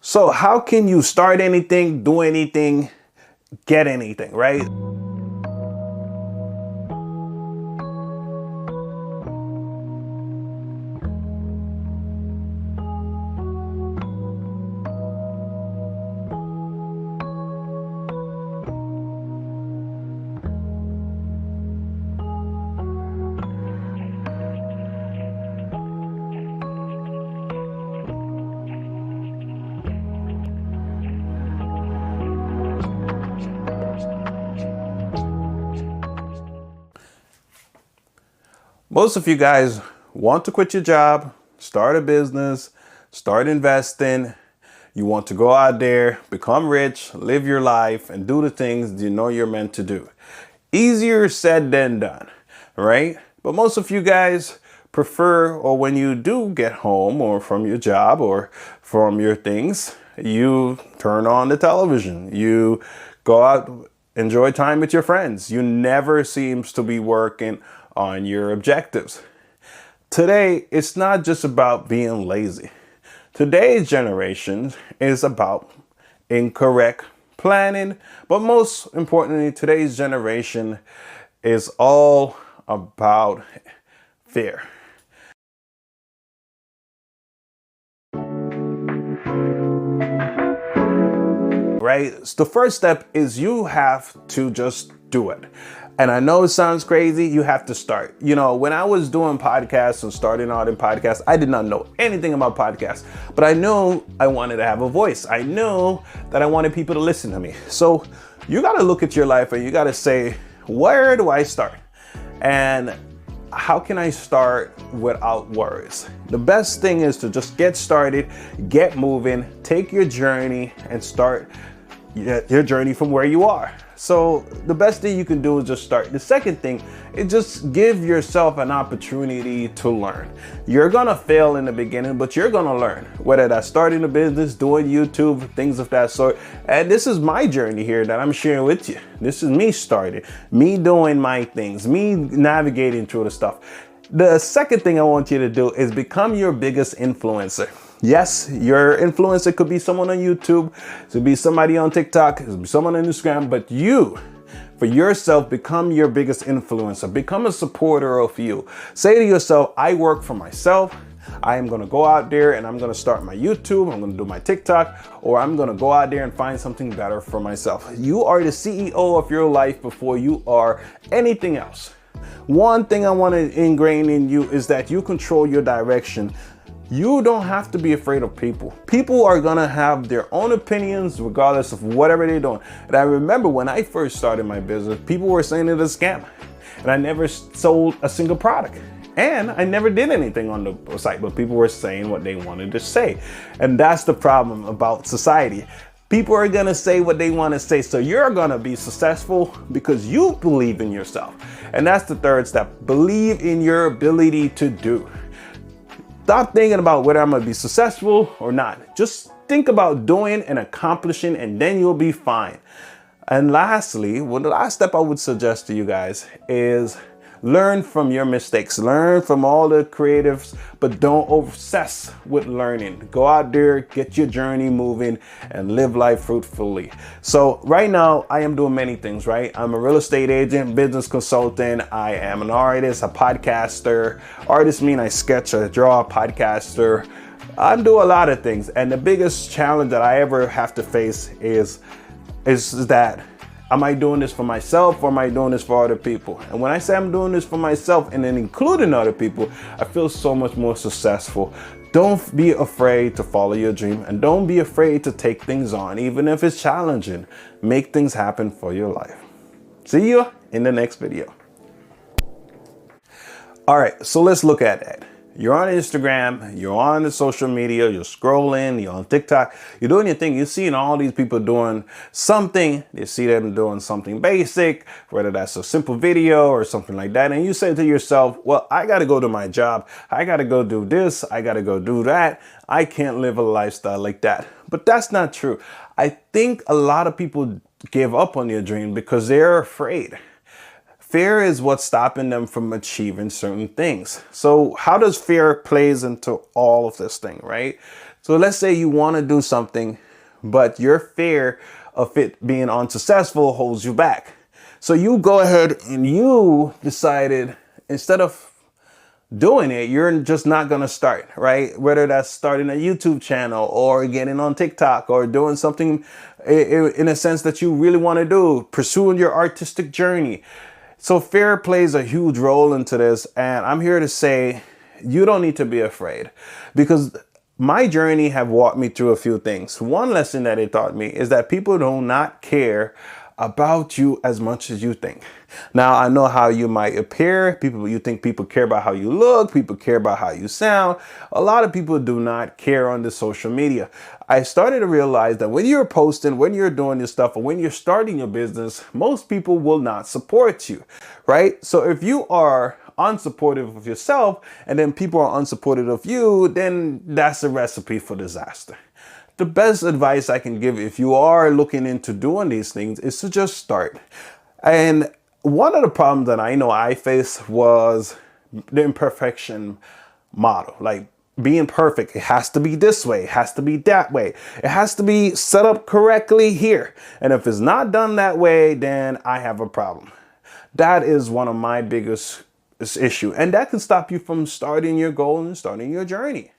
So how can you start anything, do anything, get anything, right? Most of you guys want to quit your job, start a business, start investing. You want to go out there, become rich, live your life, and do the things you know you're meant to do. Easier said than done, right? But most of you guys prefer, or when you do get home or from your job or from your things, you turn on the television. You go out, enjoy time with your friends. You never seems to be working on your objectives. Today, it's not just about being lazy. Today's generation is about incorrect planning, but most importantly, today's generation is all about fear. Right? So the first step is you have to just do it. And I know it sounds crazy, you have to start. You know, when I was doing podcasts and starting out in podcasts, I did not know anything about podcasts, but I knew I wanted to have a voice. I knew that I wanted people to listen to me. So you got to look at your life and you got to say, where do I start? And how can I start without worries? The best thing is to just get started, get moving, take your journey and start your journey from where you are. So the best thing you can do is just start. The second thing is just give yourself an opportunity to learn. You're gonna fail in the beginning, but you're gonna learn, whether that's starting a business, doing YouTube, things of that sort. And this is my journey here that I'm sharing with you. This is me starting, me doing my things, me navigating through the stuff. The second thing I want you to do is become your biggest influencer. Yes, your influencer could be someone on YouTube, it could be somebody on TikTok, it could be someone on Instagram, but you, for yourself, become your biggest influencer. Become a supporter of you. Say to yourself, I work for myself. I am gonna go out there and I'm gonna start my YouTube, I'm gonna do my TikTok, or I'm gonna go out there and find something better for myself. You are the CEO of your life before you are anything else. One thing I want to ingrain in you is that you control your direction. You don't have to be afraid of people. People are gonna have their own opinions regardless of whatever they're doing. And I remember when I first started my business, people were saying it was a scam. And I never sold a single product. And I never did anything on the site, but people were saying what they wanted to say. And that's the problem about society. People are gonna say what they wanna say, so you're gonna be successful because you believe in yourself. And that's the third step. Believe in your ability to do. Stop thinking about whether I'm gonna be successful or not. Just think about doing and accomplishing, and then you'll be fine. And lastly, the last step I would suggest to you guys is learn from your mistakes. Learn from all the creatives, but don't obsess with learning. Go out there, get your journey moving, and live life fruitfully. So right now, I am doing many things, right? I'm a real estate agent, business consultant. I am an artist, a podcaster. Artist mean I sketch, I draw, a podcaster. I do a lot of things. And the biggest challenge that I ever have to face is that am I doing this for myself or am I doing this for other people? And when I say I'm doing this for myself and then including other people, I feel so much more successful. Don't be afraid to follow your dream and don't be afraid to take things on, even if it's challenging. Make things happen for your life. See you in the next video. All right, so let's look at that. You're on Instagram, you're on the social media, you're scrolling, you're on TikTok, you're doing your thing. You're seeing all these people doing something. You see them doing something basic, whether that's a simple video or something like that. And you say to yourself, well, I got to go to my job. I got to go do this. I got to go do that. I can't live a lifestyle like that. But that's not true. I think a lot of people give up on their dream because they're afraid. Fear is what's stopping them from achieving certain things. So how does fear plays into all of this thing, right? So let's say you want to do something, but your fear of it being unsuccessful holds you back. So you go ahead and you decided, instead of doing it, you're just not going to start, right? Whether that's starting a YouTube channel or getting on TikTok or doing something in a sense that you really want to do, pursuing your artistic journey. So fear plays a huge role into this. And I'm here to say, you don't need to be afraid, because my journey have walked me through a few things. One lesson that it taught me is that people do not care about you as much as you think. Now, I know how you might appear. You think people care about how you look. People care about how you sound. A lot of people do not care on the social media. I started to realize that when you're posting, when you're doing your stuff, or when you're starting your business, most people will not support you, right? So if you are unsupportive of yourself and then people are unsupportive of you, then that's a recipe for disaster. The best advice I can give if you are looking into doing these things is to just start. And one of the problems that I know I faced was the imperfection model. Like, being perfect, it has to be this way, it has to be that way, it has to be set up correctly here. And if it's not done that way, then I have a problem. That is one of my biggest issue, and that can stop you from starting your goal and starting your journey.